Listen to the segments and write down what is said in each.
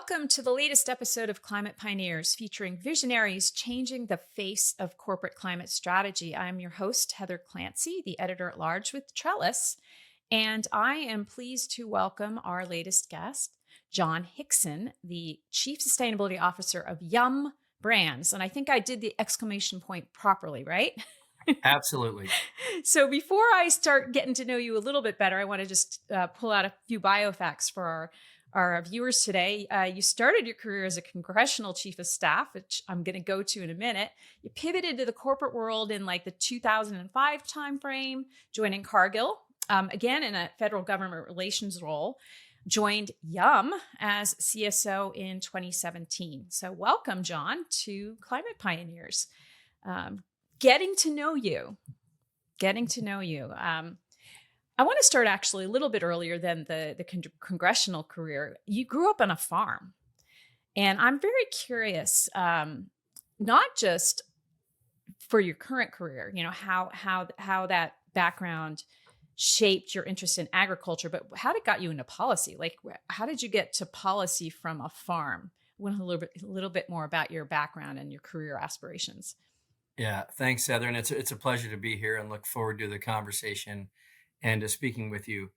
Welcome to the latest episode of Climate Pioneers, featuring visionaries changing the face of corporate climate strategy. I'm your host, Heather Clancy, the editor at large with Trellis, and I am pleased to welcome our latest guest, John Hixson, the Chief Sustainability Officer of Yum Brands. And I think I did the exclamation point properly, right? Absolutely. So before I start getting to know you a little bit better, I want to just pull out a few biofacts for our viewers today. You started your career as a congressional chief of staff, which I'm going to go to in a minute. You pivoted to the corporate world in like the 2005 timeframe, joining Cargill, again in a federal government relations role. Joined Yum as CSO in 2017. So welcome, John, to Climate Pioneers. Getting to know you. I want to start actually a little bit earlier than the congressional career. You grew up on a farm, and I'm very curious, not just for your current career, how that background shaped your interest in agriculture, but how it got you into policy. Like, how did you get to policy from a farm? I want a little bit more about your background and your career aspirations. Yeah, thanks, Heather. And it's a pleasure to be here and look forward to the conversation and to speaking with you.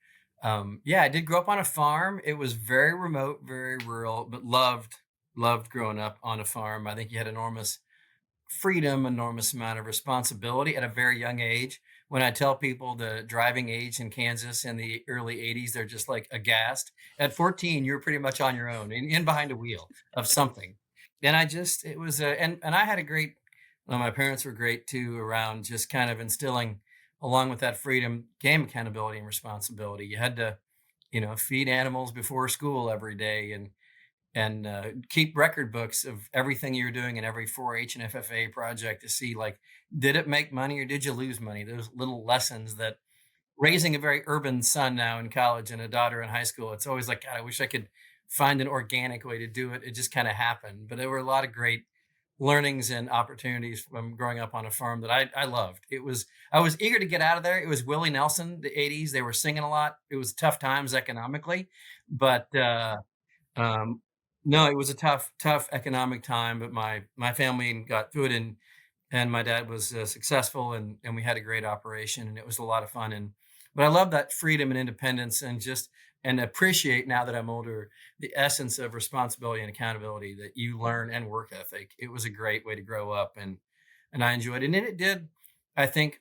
Yeah, I did grow up on a farm. It was very remote, very rural, but loved growing up on a farm. I think you had enormous freedom, enormous amount of responsibility at a very young age. When I tell people the driving age in Kansas in the early 80s, they're just like aghast. At 14, you're pretty much on your own in behind a wheel of something. And it was, and I had a great, well, my parents were great too around just kind of instilling, along with that freedom, came accountability and responsibility. You had to, feed animals before school every day and keep record books of everything you're doing in every 4-H and FFA project to see, like, did it make money or did you lose money? Those little lessons that raising a very urban son now in college and a daughter in high school, it's always like, God, I wish I could find an organic way to do it. It just kind of happened. But there were a lot of great learnings and opportunities from growing up on a farm that I loved. I was eager to get out of there. It was Willie Nelson, the 80s. They were singing a lot. It was tough times economically, but um, no, it was a tough economic time, but my family got through it, and my dad was successful, and we had a great operation, and it was a lot of fun. But I love that freedom and independence, and appreciate, now that I'm older, the essence of responsibility and accountability that you learn, and work ethic. It was a great way to grow up, and I enjoyed it. And then it did, I think,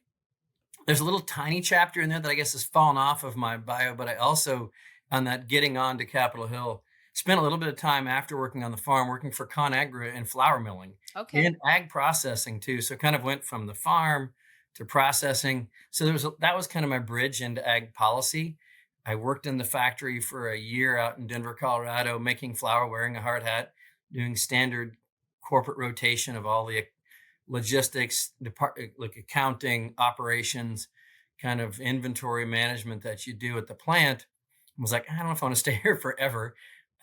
there's a little tiny chapter in there that I guess has fallen off of my bio, but I also, on that getting on to Capitol Hill, spent a little bit of time after working on the farm, working for ConAgra in flour milling Okay. and ag processing too. So kind of went from the farm to processing. So that was kind of my bridge into ag policy. I worked in the factory for a year out in Denver, Colorado, making flour, wearing a hard hat, doing standard corporate rotation of all the logistics, like accounting, operations, kind of inventory management that you do at the plant. I was like, I don't know if I want to stay here forever.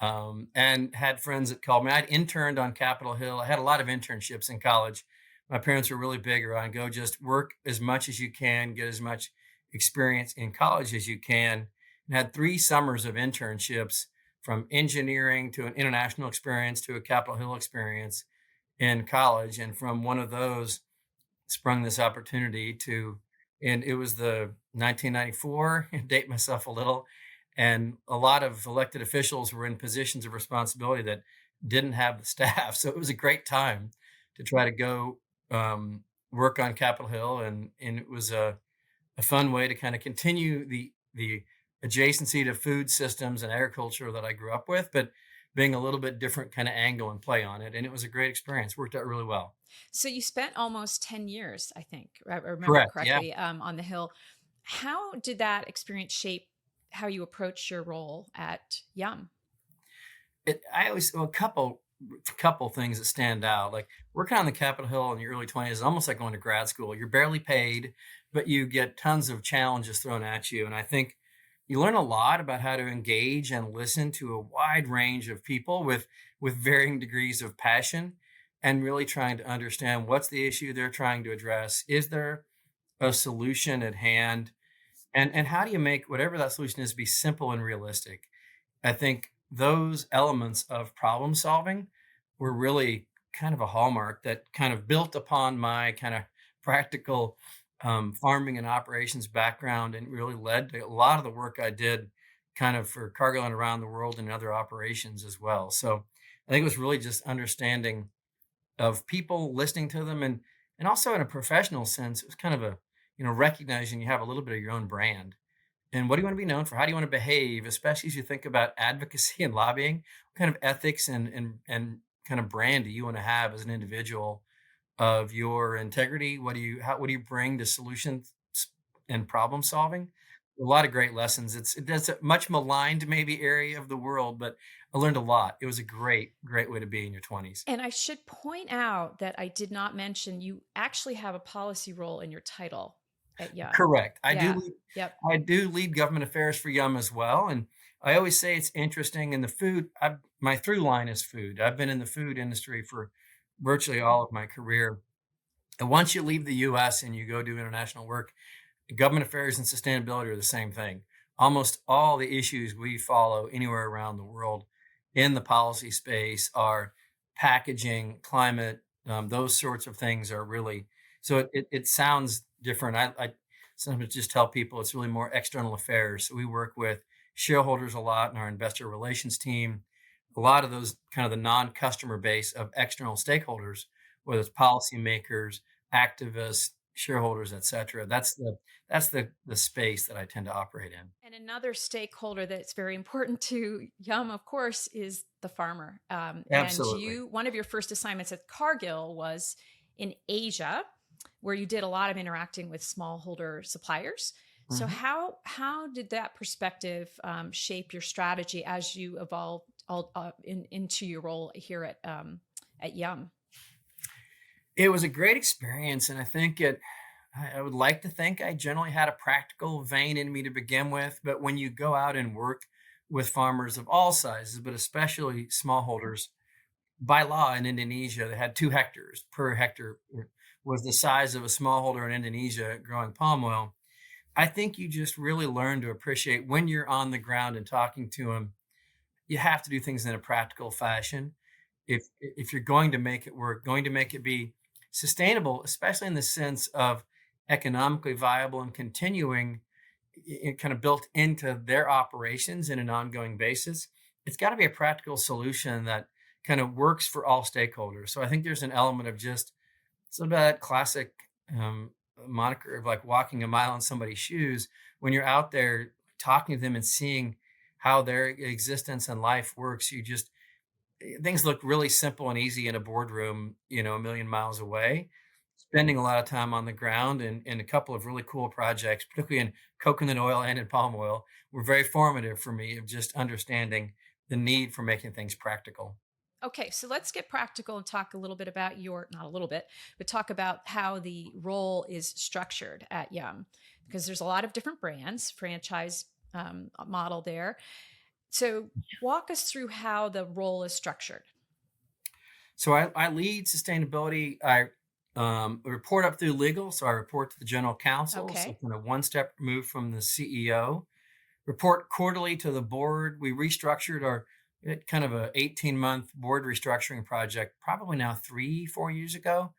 And had friends that called me. I'd interned on Capitol Hill. I had a lot of internships in college. My parents were really big around go just work as much as you can, get as much experience in college as you can. And had 3 summers of internships, from engineering to an international experience to a Capitol Hill experience in college. And from one of those sprung this opportunity and it was the 1994, date myself a little, and a lot of elected officials were in positions of responsibility that didn't have the staff. So it was a great time to try to go work on Capitol Hill, and it was a fun way to kind of continue the adjacency to food systems and agriculture that I grew up with, but being a little bit different kind of angle and play on it. And it was a great experience. Worked out really well. So you spent almost 10 years, I think, I remember Correct. Yeah. correctly, on the Hill. How did that experience shape how you approached your role at Yum? I always, well, a couple things that stand out. Like working on the Capitol Hill in your early 20s is almost like going to grad school. You're barely paid, but you get tons of challenges thrown at you. And I think you learn a lot about how to engage and listen to a wide range of people with varying degrees of passion, and really trying to understand what's the issue they're trying to address. Is there a solution at hand? And how do you make whatever that solution is be simple and realistic? I think those elements of problem solving were really kind of a hallmark that kind of built upon my kind of practical farming and operations background and really led to a lot of the work I did kind of for Cargill and around the world and other operations as well. So I think it was really just understanding of people, listening to them, and also in a professional sense, it was kind of a, recognizing you have a little bit of your own brand. And what do you want to be known for? How do you want to behave, especially as you think about advocacy and lobbying? What kind of ethics and kind of brand do you want to have as an individual of your integrity? What do you bring to solutions and problem solving? A lot of great lessons. It's a much maligned maybe area of the world, but I learned a lot. It was a great way to be in your 20s. And I should point out that I did not mention you actually have a policy role in your title at Yum. Correct. Yeah. Yep. I do lead government affairs for Yum as well, and I always say it's interesting in the food. My through line is food. I've been in the food industry for virtually all of my career. And once you leave the US and you go do international work, government affairs and sustainability are the same thing. Almost all the issues we follow anywhere around the world in the policy space are packaging, climate, those sorts of things are really, so it sounds different. I sometimes just tell people it's really more external affairs. So we work with shareholders a lot in our investor relations team. A lot of those kind of the non-customer base of external stakeholders, whether it's policymakers, activists, shareholders, et cetera. That's the space that I tend to operate in. And another stakeholder that's very important to Yum, of course, is the farmer. And Absolutely. one of your first assignments at Cargill was in Asia, where you did a lot of interacting with smallholder suppliers. So Mhm. how did that perspective shape your strategy as you evolved into your role here at Yum? It was a great experience, and I would like to think I generally had a practical vein in me to begin with, but when you go out and work with farmers of all sizes, but especially smallholders, by law in Indonesia, they had 2 hectares per hectare was the size of a smallholder in Indonesia growing palm oil. I think you just really learn to appreciate when you're on the ground and talking to them, you have to do things in a practical fashion. If you're going to make it work, going to make it be sustainable, especially in the sense of economically viable and continuing, kind of built into their operations in an ongoing basis, it's got to be a practical solution that kind of works for all stakeholders. So I think there's an element of just it's about that classic um, moniker of like walking a mile in somebody's shoes. When you're out there talking to them and seeing how their existence and life works, things look really simple and easy in a boardroom, a million miles away. Spending a lot of time on the ground and a couple of really cool projects, particularly in coconut oil and in palm oil, were very formative for me of just understanding the need for making things practical. Okay, so let's get practical and talk a little bit about not a little bit, but talk about how the role is structured at Yum, because there's a lot of different brands, franchise model there. So walk us through how the role is structured. So I lead sustainability. I report up through legal, so I report to the general counsel, so Okay. kind of one step removed from the CEO. Report quarterly to the board. We restructured our kind of a 18-month board restructuring project, probably now 3, 4 years ago,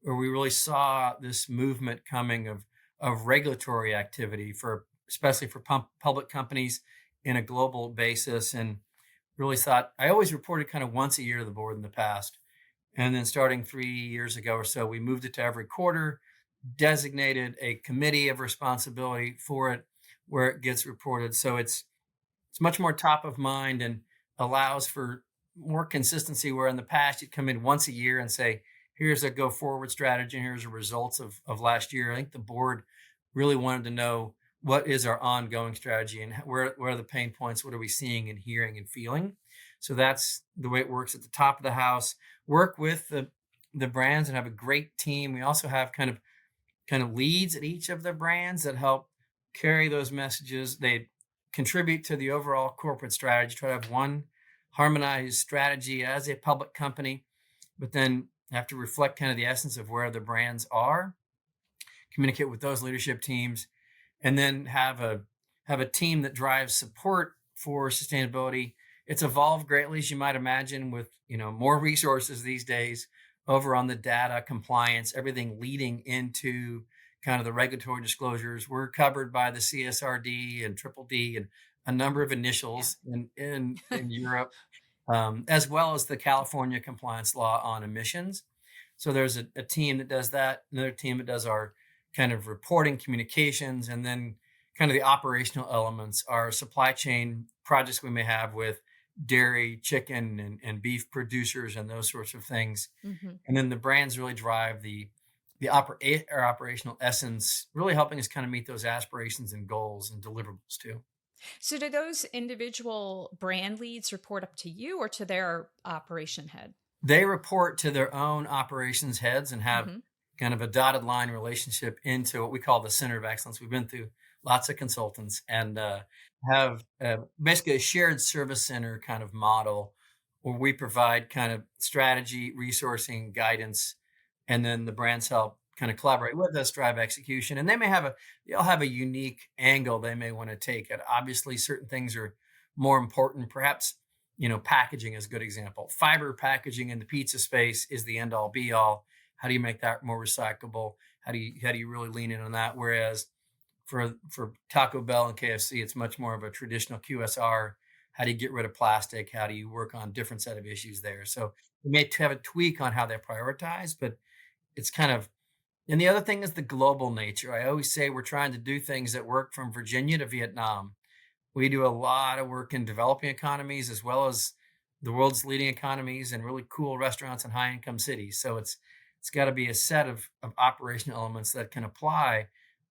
where we really saw this movement coming of regulatory activity for especially for public companies in a global basis, and really thought I always reported kind of once a year to the board in the past. And then starting 3 years ago or so, we moved it to every quarter, designated a committee of responsibility for it where it gets reported. So it's much more top of mind and allows for more consistency where in the past you'd come in once a year and say, here's a go forward strategy and here's the results of last year. I think the board really wanted to know what is our ongoing strategy and where are the pain points, what are we seeing and hearing and feeling. So that's the way it works at the top of the house. Work with the brands and have a great team. We also have kind of leads at each of the brands that help carry those messages. They contribute to the overall corporate strategy, try to have one harmonized strategy as a public company, but then have to reflect kind of the essence of where the brands are, communicate with those leadership teams, and then have a team that drives support for sustainability it's evolved greatly, as you might imagine, with more resources these days over on the data compliance, everything leading into kind of the regulatory disclosures. We're covered by the CSRD and Triple D and a number of Yeah. initials in Europe, as well as the California compliance law on emissions. So there's a team that does that, another team that does our kind of reporting communications, and then kind of the operational elements, our supply chain projects we may have with dairy, chicken, and beef producers and those sorts of things. Hmm. And then the brands really drive our operational essence, really helping us kind of meet those aspirations and goals and deliverables too. So do those individual brand leads report up to you or to their operation head? They report to their own operations heads and have Hmm. kind of a dotted line relationship into what we call the center of excellence. We've been through lots of consultants and have basically a shared service center kind of model where we provide kind of strategy, resourcing, guidance, and then the brands help kind of collaborate with us, drive execution. And they'll have a unique angle they may want to take it. Obviously, certain things are more important. Perhaps packaging is a good example. Fiber packaging in the pizza space is the end all be all. How do you make that more recyclable? How do you really lean in on that? Whereas for Taco Bell and KFC, it's much more of a traditional QSR. How do you get rid of plastic? How do you work on different set of issues there? So we may have a tweak on how they prioritize, but it's kind of, and the other thing is the global nature. I always say we're trying to do things that work from Virginia to Vietnam. We do a lot of work in developing economies as well as the world's leading economies and really cool restaurants in high income cities. So it's got to be a set of operational elements that can apply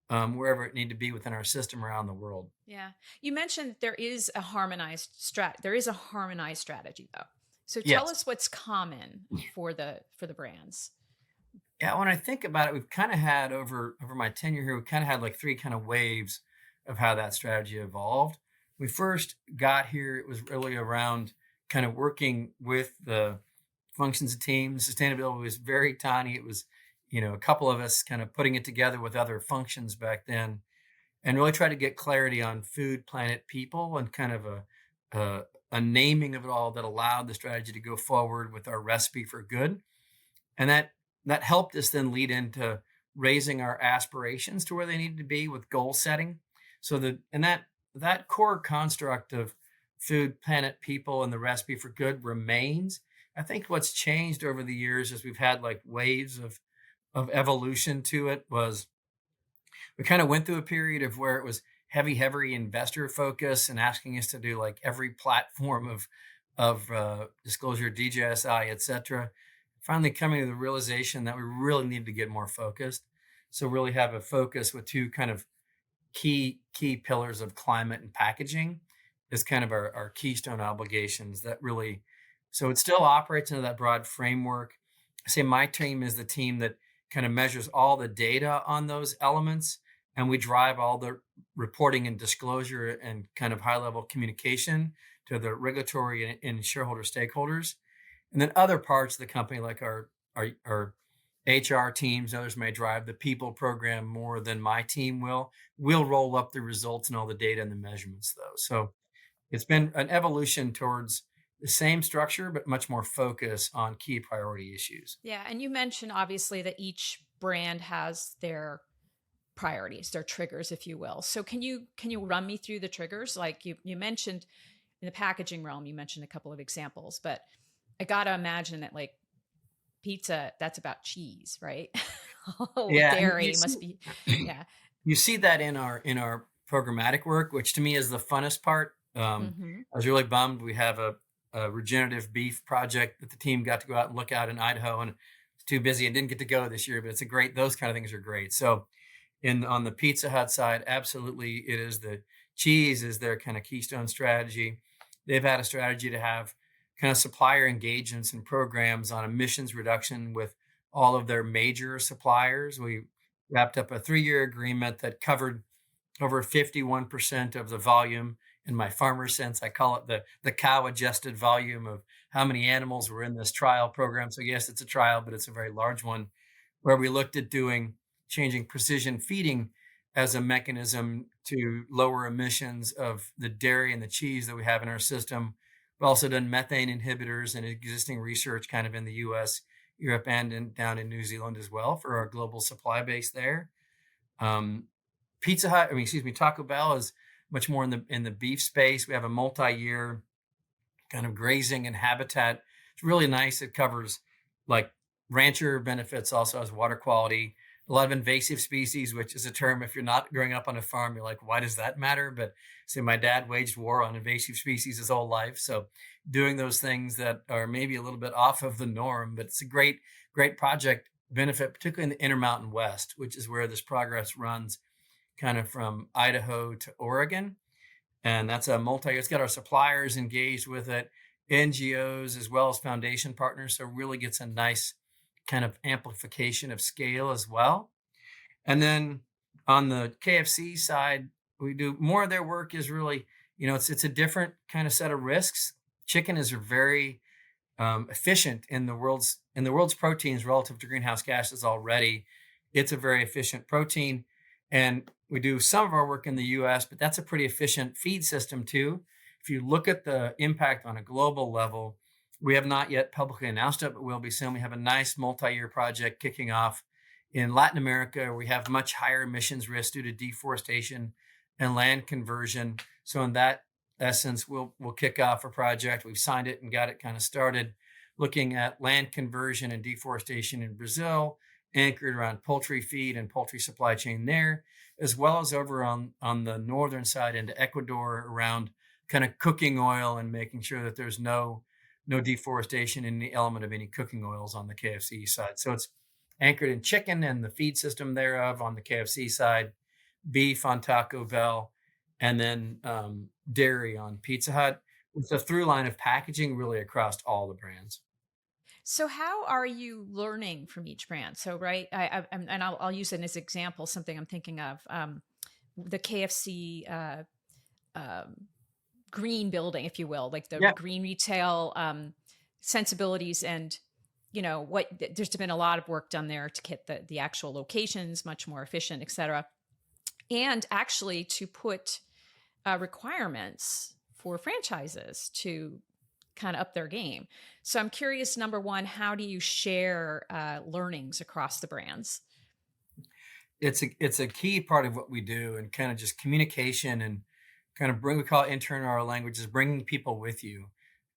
wherever it need to be within our system around the world. Yeah. You mentioned there is a harmonized there is a harmonized strategy though. So tell Yes. us what's common for the brands. Yeah. When I think about it, we've kind of had over my tenure here, we kind of had like three kind of waves of how that strategy evolved. We first got here, it was really around kind of working with the functions of teams. Sustainability was very tiny. It was, a couple of us kind of putting it together with other functions back then and really try to get clarity on food, planet, people, and kind of a naming of it all that allowed the strategy to go forward with our recipe for good. And that helped us then lead into raising our aspirations to where they needed to be with goal setting. So that core construct of food, planet, people, and the recipe for good remains. I think what's changed over the years as we've had like waves of evolution to it was we kind of went through a period of where it was heavy investor focus and asking us to do like every platform of disclosure, DJSI, et cetera. Finally coming to the realization that we really need to get more focused. So really have a focus with two kind of key pillars of climate and packaging is kind of our keystone obligations that really, so it still operates into that broad framework. I say my team is the team that kind of measures all the data on those elements, and we drive all the reporting and disclosure and kind of high level communication to the regulatory and shareholder stakeholders. And then other parts of the company, like our HR teams, others may drive the people program more than my team will. We'll roll up the results and all the data and the measurements, though. So it's been an evolution towards the same structure, but much more focus on key priority issues. Yeah, and you mentioned obviously that each brand has their priorities, their triggers, if you will. So can you run me through the triggers? Like you mentioned in the packaging realm, you mentioned a couple of examples, but I gotta imagine that like pizza, that's about cheese, right? Oh, Yeah, and dairy must be, yeah. you see that in our programmatic work, which to me is the funnest part. Hmm. I was really bummed. We have a regenerative beef project that the team got to go out and look at in Idaho, and was too busy and didn't get to go this year. But it's a great; those kind of things are great. So, in on the Pizza Hut side, absolutely, it is the cheese is their kind of keystone strategy. They've had a strategy to have kind of supplier engagements and programs on emissions reduction with all of their major suppliers. We wrapped up a 3-year agreement that covered over 51% of the volume. In my farmer sense, I call it the cow adjusted volume of how many animals were in this trial program. So yes, it's a trial, but it's a very large one where we looked at changing precision feeding as a mechanism to lower emissions of the dairy and the cheese that we have in our system We've also done methane inhibitors and existing research kind of in the US, Europe, and down in New Zealand as well for our global supply base there. Um, Taco Bell is much more in the beef space. We have a multi-year kind of grazing and habitat. It's really nice. It covers like rancher benefits, also has water quality, a lot of invasive species, which is a term, if you're not growing up on a farm, you're like, why does that matter? But see, my dad waged war on invasive species his whole life. So doing those things that are maybe a little bit off of the norm, but it's a great project benefit, particularly in the Intermountain West, which is where this progress runs kind of from Idaho to Oregon. And that's a it's got our suppliers engaged with it, NGOs, as well as foundation partners. So it really gets a nice kind of amplification of scale as well. And then on the KFC side, we do more of their work is really, it's a different kind of set of risks. Chicken is very efficient in the world's proteins relative to greenhouse gases already. It's a very efficient protein, and we do some of our work in the U.S., but that's a pretty efficient feed system too. If you look at the impact on a global level, we have not yet publicly announced it, but we'll be soon. We have a nice multi-year project kicking off in Latin America, where we have much higher emissions risk due to deforestation and land conversion. So in that essence, we'll kick off a project. We've signed it and got it kind of started, looking at land conversion and deforestation in Brazil, anchored around poultry feed and poultry supply chain there, as well as over on the northern side into Ecuador around kind of cooking oil and making sure that there's no deforestation in the element of any cooking oils on the KFC side. So it's anchored in chicken and the feed system thereof on the KFC side, beef on Taco Bell, and then dairy on Pizza Hut, with a through line of packaging really across all the brands. So how are you learning from each brand? So right, and I'll use it as an example. Something I'm thinking of, the KFC green building, if you will, like the Yeah. green retail sensibilities, and there's been a lot of work done there to get the actual locations much more efficient, et cetera, and actually to put requirements for franchises to kind of up their game. So I'm curious, number one, how do you share learnings across the brands? It's a key part of what we do, and kind of just communication and kind of we call it internal our languages, bringing people with you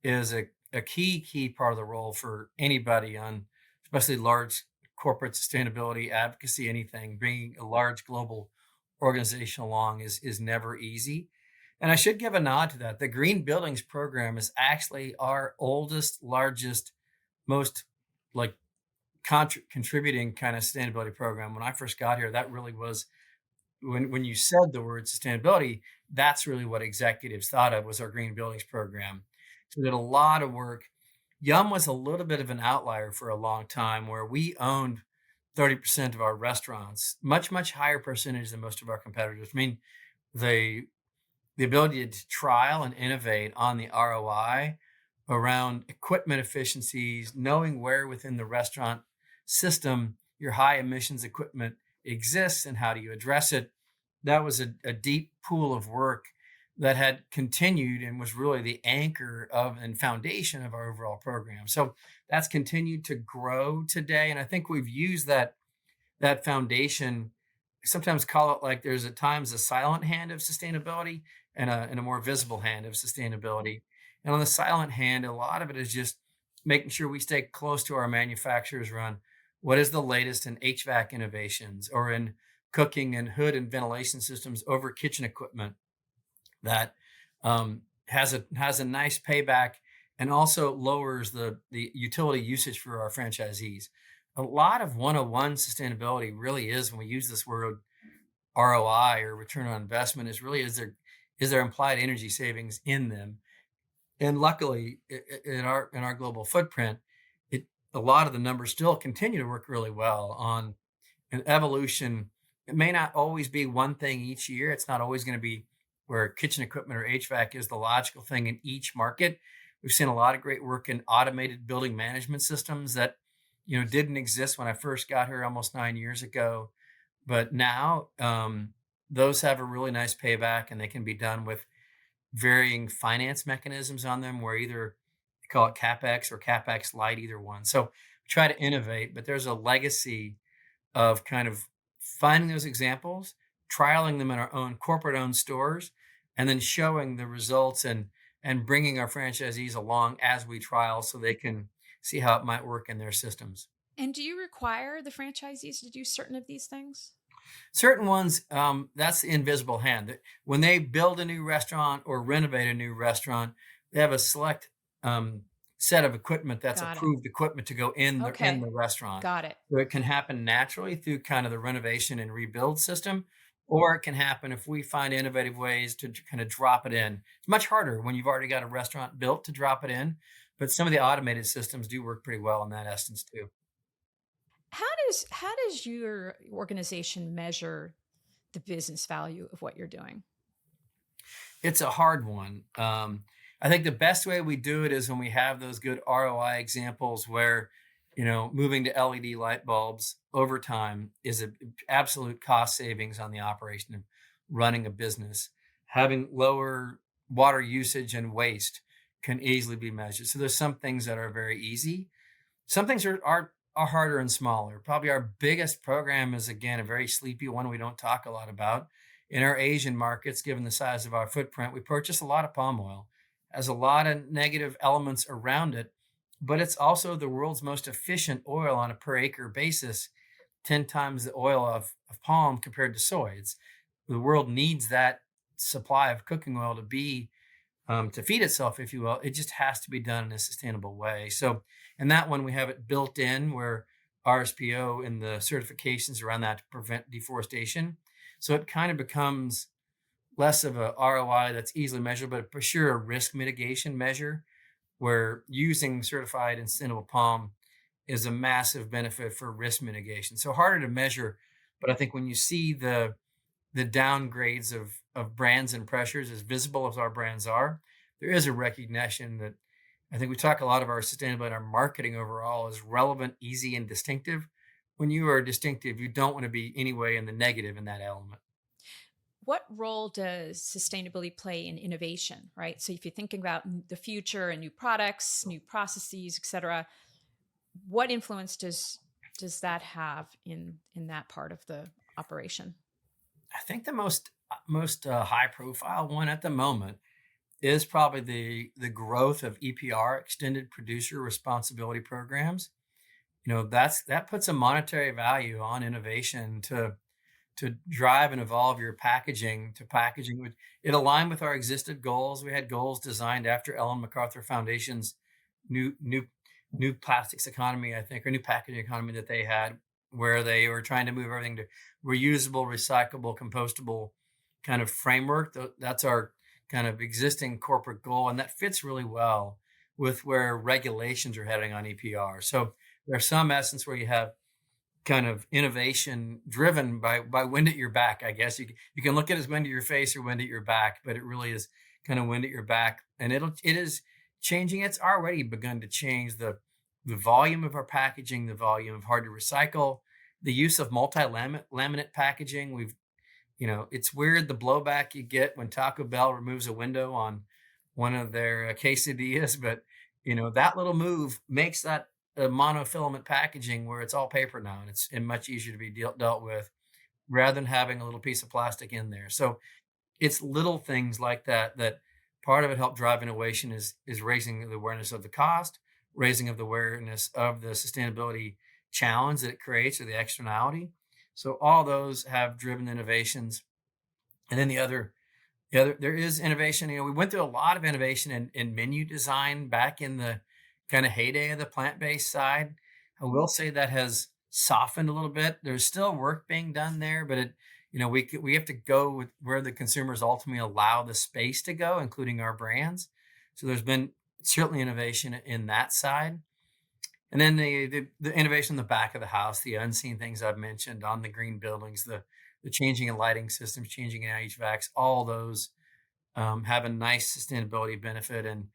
is a key part of the role for anybody on, especially large corporate sustainability advocacy, anything. Bringing a large global organization along is never easy. And I should give a nod to that. The Green Buildings program is actually our oldest, largest, most like contributing kind of sustainability program. When I first got here, that really was when you said the word sustainability, that's really what executives thought of was our Green Buildings program. So we did a lot of work. Yum was a little bit of an outlier for a long time, where we owned 30% of our restaurants, much higher percentage than most of our competitors. I mean, the the ability to trial and innovate on the ROI around equipment efficiencies, knowing where within the restaurant system your high emissions equipment exists and how do you address it. That was a deep pool of work that had continued and was really the anchor of and foundation of our overall program. So that's continued to grow today. And I think we've used that foundation, sometimes call it like there's at times a silent hand of sustainability and a more visible hand of sustainability. And on the silent hand, a lot of it is just making sure we stay close to our manufacturers around what is the latest in HVAC innovations or in cooking and hood and ventilation systems over kitchen equipment that has a nice payback and also lowers the utility usage for our franchisees. A lot of 101 sustainability really is, when we use this word ROI or return on investment, is there implied energy savings in them. And luckily, in our global footprint, a lot of the numbers still continue to work really well on an evolution. It may not always be one thing each year. It's not always going to be where kitchen equipment or HVAC is the logical thing in each market. We've seen a lot of great work in automated building management systems that didn't exist when I first got here almost 9 years ago, but now those have a really nice payback, and they can be done with varying finance mechanisms on them where either they call it CapEx or CapEx light, either one. So we try to innovate, but there's a legacy of kind of finding those examples, trialing them in our own corporate owned stores, and then showing the results and bringing our franchisees along as we trial so they can see how it might work in their systems. And do you require the franchisees to do certain of these things? Certain ones, that's the invisible hand. When they build a new restaurant or renovate a new restaurant, they have a select set of equipment that's Got it. approved equipment to go in Okay. the restaurant. Got it. So it can happen naturally through kind of the renovation and rebuild system, or it can happen if we find innovative ways to kind of drop it in. It's much harder when you've already got a restaurant built to drop it in, but some of the automated systems do work pretty well in that essence too. How does your organization measure the business value of what you're doing? It's a hard one. I think the best way we do it is when we have those good ROI examples where, moving to LED light bulbs over time is an absolute cost savings on the operation of running a business. Having lower water usage and waste can easily be measured. So there's some things that are very easy. Some things are harder and smaller. Probably our biggest program is again a very sleepy one we don't talk a lot about. In our Asian markets, given the size of our footprint, we purchase a lot of palm oil. Has a lot of negative elements around it, but it's also the world's most efficient oil on a per acre basis, 10 times the oil of palm compared to soy. The world needs that supply of cooking oil to feed itself, if you will. It just has to be done in a sustainable way. So, and that one we have it built in where RSPO and the certifications around that to prevent deforestation. So it kind of becomes less of a ROI that's easily measured, but for sure a risk mitigation measure where using certified and sustainable palm is a massive benefit for risk mitigation. So harder to measure, but I think when you see the downgrades of brands and pressures, as visible as our brands are, there is a recognition that I think we talk a lot of our sustainability and our marketing overall is relevant, easy, and distinctive. When you are distinctive, you don't want to be anyway in the negative in that element. What role does sustainability play in innovation, right? So if you're thinking about the future and new products, new processes, et cetera, what influence does that have in that part of the operation? I think the most high profile one at the moment is probably the growth of EPR, extended producer responsibility programs. That puts a monetary value on innovation to drive and evolve your packaging to packaging. It aligned with our existed goals. We had goals designed after Ellen MacArthur Foundation's new new new plastics economy, I think, or new packaging economy that they had, where they were trying to move everything to reusable, recyclable, compostable kind of framework. That's our kind of existing corporate goal, and that fits really well with where regulations are heading on EPR. So there's some essence where you have kind of innovation driven by wind at your back. I guess you can look at it as wind at your face or wind at your back, but it really is kind of wind at your back, and it is changing. It's already begun to change the volume of our packaging, the volume of hard to recycle, the use of multi-laminate packaging. It's weird the blowback you get when Taco Bell removes a window on one of their quesadillas, but that little move makes that monofilament packaging where it's all paper now, and it's much easier to be dealt with rather than having a little piece of plastic in there. So it's little things like that part of it help drive innovation is raising the awareness of the cost, raising of the awareness of the sustainability challenge that it creates or the externality. So all those have driven innovations. And then there is innovation. We went through a lot of innovation in menu design back in the kind of heyday of the plant-based side. I will say that has softened a little bit. There's still work being done there, but we have to go with where the consumers ultimately allow the space to go, including our brands. So there's been certainly innovation in that side. And then the innovation in the back of the house, the unseen things I've mentioned on the green buildings, the changing in lighting systems, changing in HVACs, all those have a nice sustainability benefit. And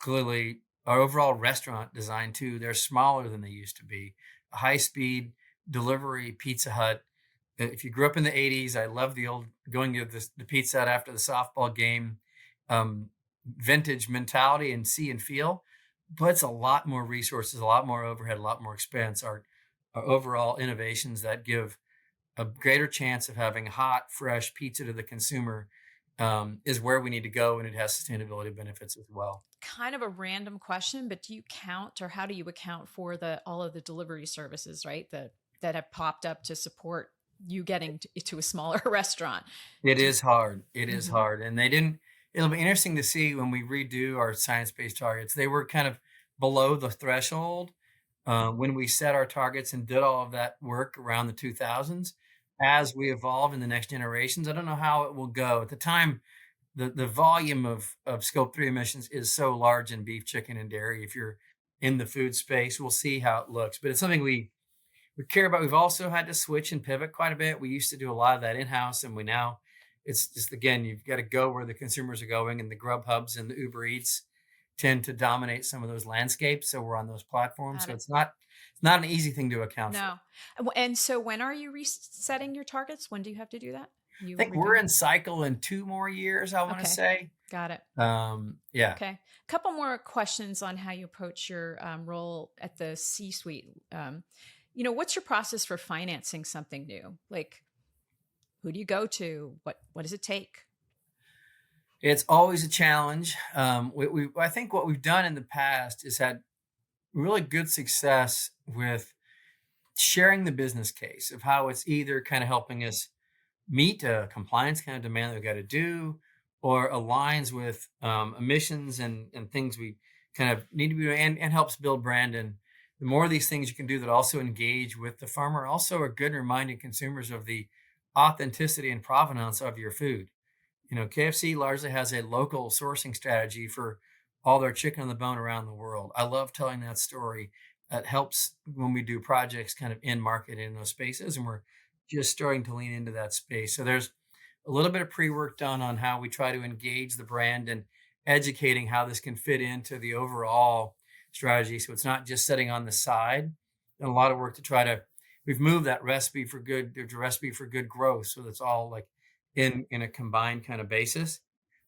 clearly, our overall restaurant design too, they're smaller than they used to be. A high speed delivery Pizza Hut. If you grew up in the 80s, I love the old going to the Pizza Hut after the softball game. um, vintage mentality and see and feel, but it's a lot more resources, a lot more overhead, a lot more expense. Our overall innovations that give a greater chance of having hot, fresh pizza to the consumer is where we need to go, and it has sustainability benefits as well. Kind of a random question, but do you count or how do you account for the all of the delivery services, right? That have popped up to support you getting to a smaller restaurant. It Do you, is hard. It is mhm. hard. And they didn't, it'll be interesting to see when we redo our science-based targets. They were kind of below the threshold when we set our targets and did all of that work around the 2000s. As we evolve in the next generations, I don't know how it will go. At the time, the volume of scope 3 emissions is so large in beef, chicken, and dairy. If you're in the food space, we'll see how it looks. But it's something we care about. We've also had to switch and pivot quite a bit. We used to do a lot of that in-house, and we now it's just again, you've got to go where the consumers are going, and the Grub Hubs and the Uber Eats tend to dominate some of those landscapes. So we're on those platforms. Got So it. it's not an easy thing to account for. No. And so when are you resetting your targets? When do you have to do that? I You think we're review? in cycle in 2 more years, I want to Okay. say. Got it. Yeah. Okay. A couple more questions on how you approach your role at the C suite. What's your process for financing something new? Like, who do you go to? What does it take? It's always a challenge. I think what we've done in the past is had really good success with sharing the business case of how it's either kind of helping us meet a compliance kind of demand that we got to do, or aligns with emissions and things we kind of need to be doing, and helps build brand. And the more of these things you can do that also engage with the farmer, also are good in reminding consumers of the authenticity and provenance of your food. KFC largely has a local sourcing strategy for all their chicken on the bone around the world. I love telling that story. That helps when we do projects kind of in market in those spaces, and we're just starting to lean into that space. So there's a little bit of pre-work done on how we try to engage the brand and educating how this can fit into the overall strategy. So it's not just sitting on the side. And a lot of work to try to we've moved that recipe for good, there's a recipe for good growth. So that's all like in a combined kind of basis.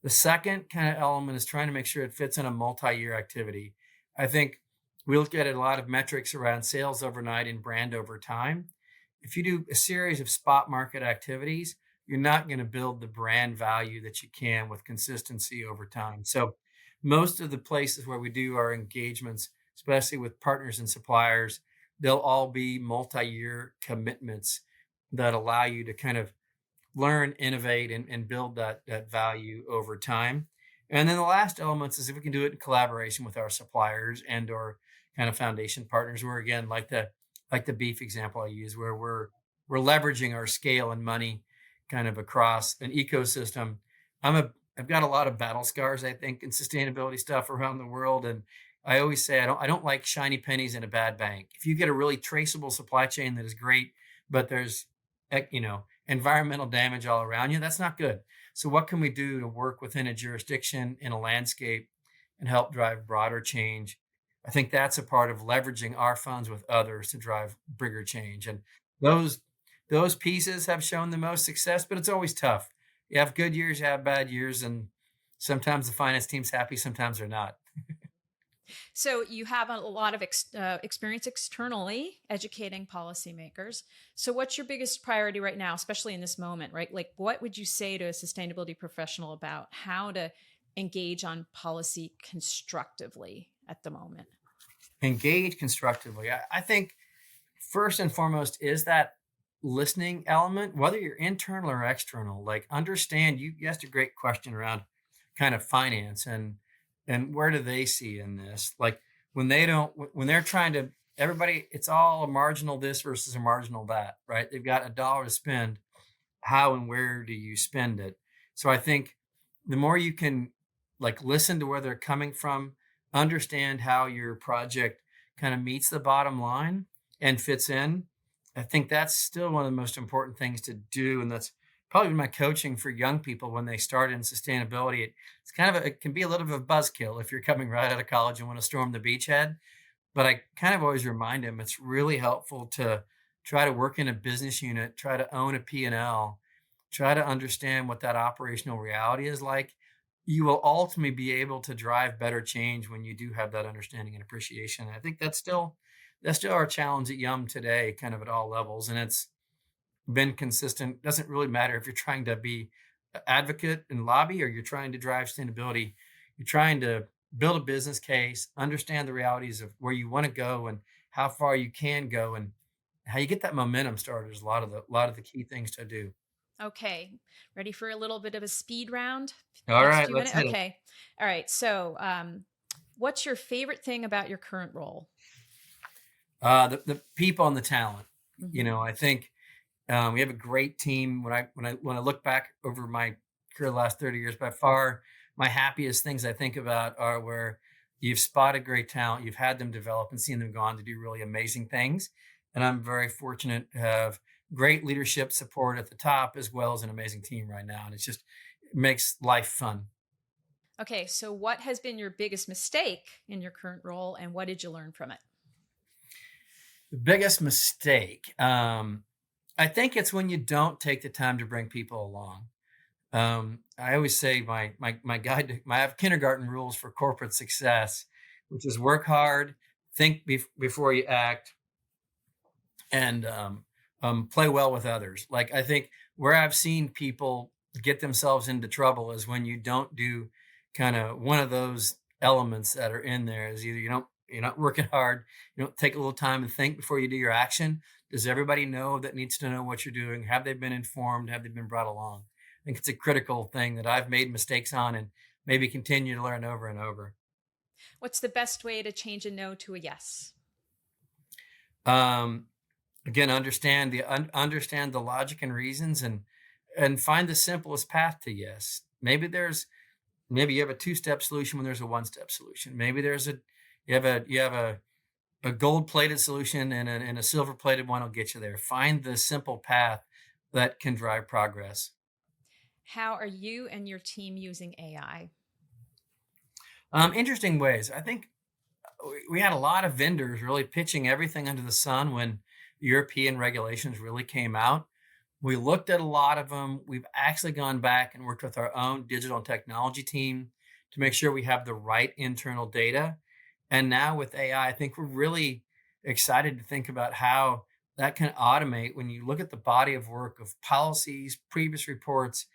The second kind of element is trying to make sure it fits in a multi-year activity. I think we look at a lot of metrics around sales overnight and brand over time. If you do a series of spot market activities, you're not going to build the brand value that you can with consistency over time. So most of the places where we do our engagements, especially with partners and suppliers, they'll all be multi-year commitments that allow you to kind of learn, innovate, and build that value over time. And then the last elements is if we can do it in collaboration with our suppliers and or kind of foundation partners, where again, like the beef example I use, where we're leveraging our scale and money kind of across an ecosystem. I've got a lot of battle scars, I think, in sustainability stuff around the world. And I always say I don't like shiny pennies in a bad bank. If you get a really traceable supply chain that is great, but there's environmental damage all around you, that's not good. So what can we do to work within a jurisdiction in a landscape and help drive broader change? I think that's a part of leveraging our funds with others to drive bigger change. And those those pieces have shown the most success, but it's always tough. You have good years, you have bad years, and sometimes the finance team's happy, sometimes they're not. So you have a lot of experience externally educating policymakers. So what's your biggest priority right now, especially in this moment, right? Like, what would you say to a sustainability professional about how to engage on policy constructively at the moment? Engage constructively. I think first and foremost is that listening element, whether you're internal or external. Like understand you asked a great question around kind of finance and where do they see in this? Like when they're trying to everybody, it's all a marginal this versus a marginal that, right? They've got a dollar to spend. How and where do you spend it? So I think the more you can like listen to where they're coming from, understand how your project kind of meets the bottom line and fits in. I think that's still one of the most important things to do. And that's probably my coaching for young people when they start in sustainability. It can be a little bit of a buzzkill if you're coming right out of college and want to storm the beachhead. But I kind of always remind them it's really helpful to try to work in a business unit, try to own a P&L, try to understand what that operational reality is like. you will ultimately be able to drive better change when you do have that understanding and appreciation. I think that's still our challenge at Yum today, kind of at all levels, and it's been consistent. Doesn't really matter if you're trying to be an advocate and lobby or you're trying to drive sustainability. You're trying to build a business case, understand the realities of where you want to go and how far you can go, and how you get that momentum started is a lot of the key things to do. Okay. Ready for a little bit of a speed round? All Next right, few let's minutes. hit it. Okay. All right. So, what's your favorite thing about your current role? The people and the talent. Hmm. I think we have a great team. When I look back over my career, the last 30 years, by far my happiest things I think about are where you've spotted great talent, you've had them develop, and seen them go on to do really amazing things. And I'm very fortunate to have great leadership support at the top, as well as an amazing team right now. And it makes life fun. Okay. So, what has been your biggest mistake in your current role, and what did you learn from it? The biggest mistake, I think it's when you don't take the time to bring people along. I always say my guide I have kindergarten rules for corporate success, which is work hard, think before you act, and play well with others. Like, I think where I've seen people get themselves into trouble is when you don't do kind of one of those elements that are in there. Is either you're not working hard, you don't take a little time and think before you do your action. Does everybody know that needs to know what you're doing? Have they been informed? Have they been brought along? I think it's a critical thing that I've made mistakes on and maybe continue to learn over and over. What's the best way to change a no to a yes? Um, Again, understand the logic and reasons, and find the simplest path to yes. Maybe you have a two-step solution when there's a one-step solution. Maybe you have a gold-plated solution, and a silver-plated one will get you there. Find the simple path that can drive progress. How are you and your team using AI? Interesting ways. I think we had a lot of vendors really pitching everything under the sun when European regulations really came out. We looked at a lot of them. We've actually gone back and worked with our own digital and technology team to make sure we have the right internal data. And now with AI, I think we're really excited to think about how that can automate when you look at the body of work of policies, previous reports,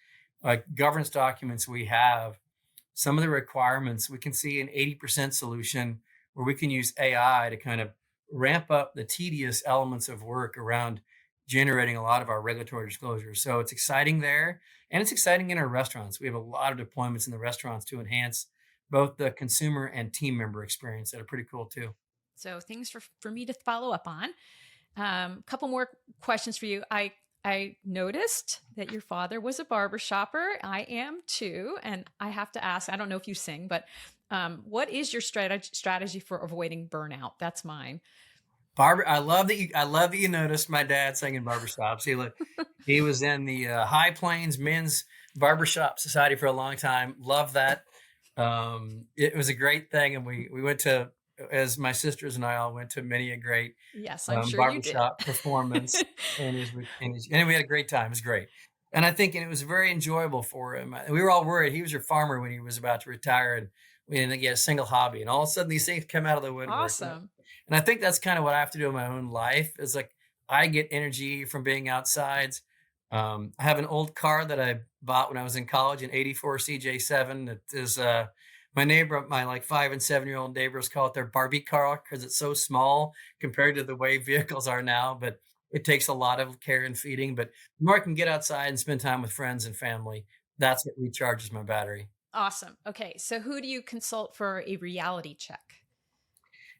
governance documents we have, some of the requirements. We can see an 80% solution where we can use AI to kind of ramp up the tedious elements of work around generating a lot of our regulatory disclosures. So it's exciting there. And it's exciting in our restaurants. We have a lot of deployments in the restaurants to enhance both the consumer and team member experience that are pretty cool too. So, things for me to follow up on. A couple more questions for you. I noticed that your father was a barber shopper. I am too, and I have to ask. I don't know if you sing, but what is your strategy for avoiding burnout? That's mine. I love that you noticed my dad singing barbershops. He was in the High Plains Men's Barbershop Society for a long time. Love that. It was a great thing, and we went to, as my sisters and I all went to many a great Yes, I'm sure you did. barbershop performance, and we had a great time. It was great, and I think, and it was very enjoyable for him. We were all worried he was your farmer when he was about to retire, and we didn't get a single hobby, and all of a sudden these things come out of the woodwork. Awesome. And I think that's kind of what I have to do in my own life. Is like I get energy from being outside. I have an old car that I bought when I was in college, an '84 CJ7. That is my neighbor, my like 5 and 7 year old neighbors call it their Barbie car because it's so small compared to the way vehicles are now. But it takes a lot of care and feeding. But the more I can get outside and spend time with friends and family, that's what recharges my battery. Awesome. Okay, so who do you consult for a reality check?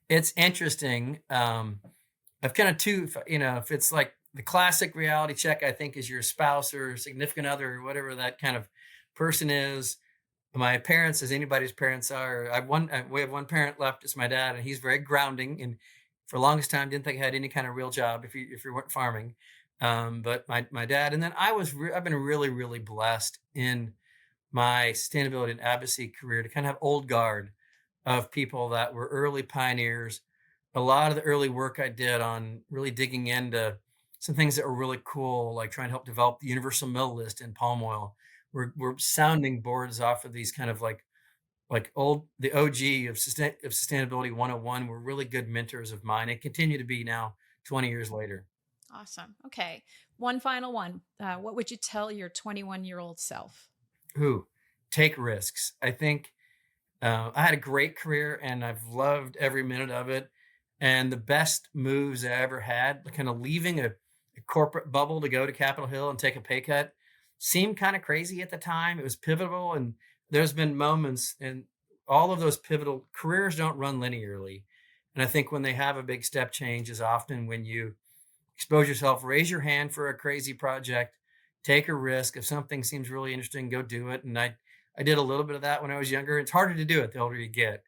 It's interesting. I've kind of two, if it's like the classic reality check, I think is your spouse or significant other or whatever that kind of person is. My parents, as anybody's parents are, we have one parent left. It's my dad, and he's very grounding. And for the longest time, didn't think I had any kind of real job if you weren't farming. But my dad, and then I've been really really blessed in my sustainability and advocacy career to kind of have old guard of people that were early pioneers. A lot of the early work I did on really digging into some things that were really cool, like trying to help develop the universal mill list in palm oil, we're sounding boards off of these kind of like old the OG of sustainability 101 were really good mentors of mine and continue to be now 20 years later. Awesome. Okay. One final one. What would you tell your 21-year-old self? Who take risks. I think I had a great career and I've loved every minute of it. And the best moves I ever had, kind of leaving a corporate bubble to go to Capitol Hill and take a pay cut, seemed kind of crazy at the time. It was pivotal. And there's been moments, and all of those pivotal careers don't run linearly. And I think when they have a big step change is often when you expose yourself, raise your hand for a crazy project, take a risk. If something seems really interesting, go do it. And I did a little bit of that when I was younger. It's harder to do it the older you get,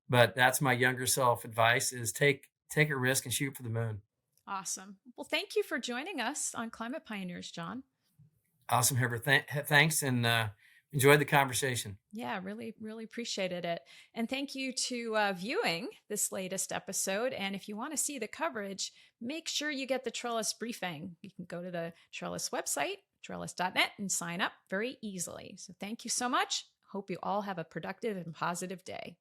but that's my younger self advice: is take a risk and shoot for the moon. Awesome. Well, thank you for joining us on Climate Pioneers, John. Awesome, Herbert. Thanks, and enjoyed the conversation. Yeah, really, really appreciated it. And thank you to viewing this latest episode. And if you want to see the coverage, make sure you get the Trellis briefing. You can go to the Trellis website, trellis.net, and sign up very easily. So thank you so much. Hope you all have a productive and positive day.